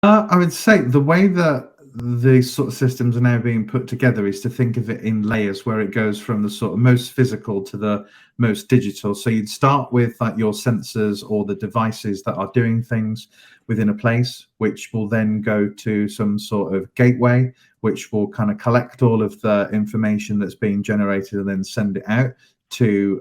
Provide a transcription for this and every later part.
I would say the way that these sort of systems are now being put together is to think of it in layers, where it goes from the sort of most physical to the most digital. So you'd start with like your sensors or the devices that are doing things within a place, which will then go to some sort of gateway, which will kind of collect all of the information that's being generated and then send it out to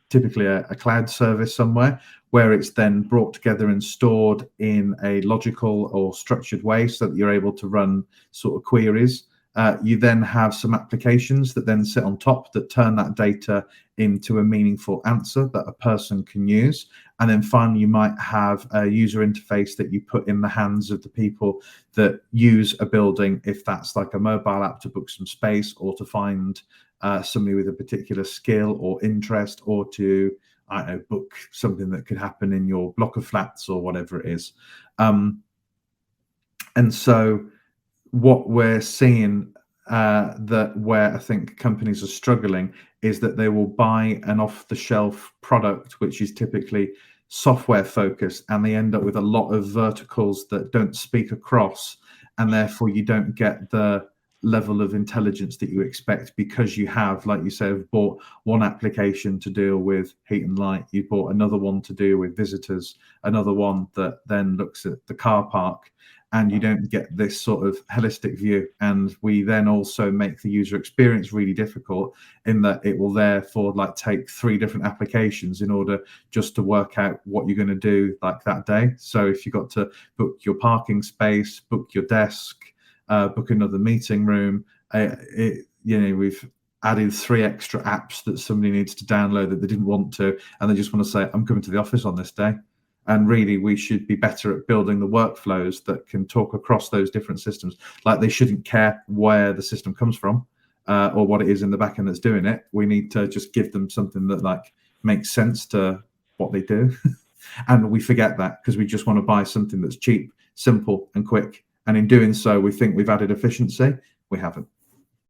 typically a cloud service somewhere, where it's then brought together and stored in a logical or structured way so that you're able to run sort of queries. You then have some applications that then sit on top that turn that data into a meaningful answer that a person can use. And then finally, you might have a user interface that you put in the hands of the people that use a building, if that's like a mobile app to book some space, or to find somebody with a particular skill or interest, or to, I don't know, book something that could happen in your block of flats or whatever it is. And so what we're seeing, that where I think companies are struggling, is that they will buy an off-the-shelf product, which is typically software focused, and they end up with a lot of verticals that don't speak across, and therefore you don't get the level of intelligence that you expect, because you have, like you say, have bought one application to deal with heat and light, you bought another one to deal with visitors, another one that then looks at the car park, and you don't get this sort of holistic view. And we then also make the user experience really difficult, in that it will therefore like take 3 different applications in order just to work out what you're going to do like that day. So if you got to book your parking space, book your desk, book another meeting room, we've added 3 extra apps that somebody needs to download that they didn't want to, and they just want to say, I'm coming to the office on this day. And really, we should be better at building the workflows that can talk across those different systems. Like, they shouldn't care where the system comes from, or what it is in the back end that's doing it. We need to just give them something that like makes sense to what they do. And we forget that, because we just want to buy something that's cheap, simple, and quick. And in doing so, we think we've added efficiency. We haven't.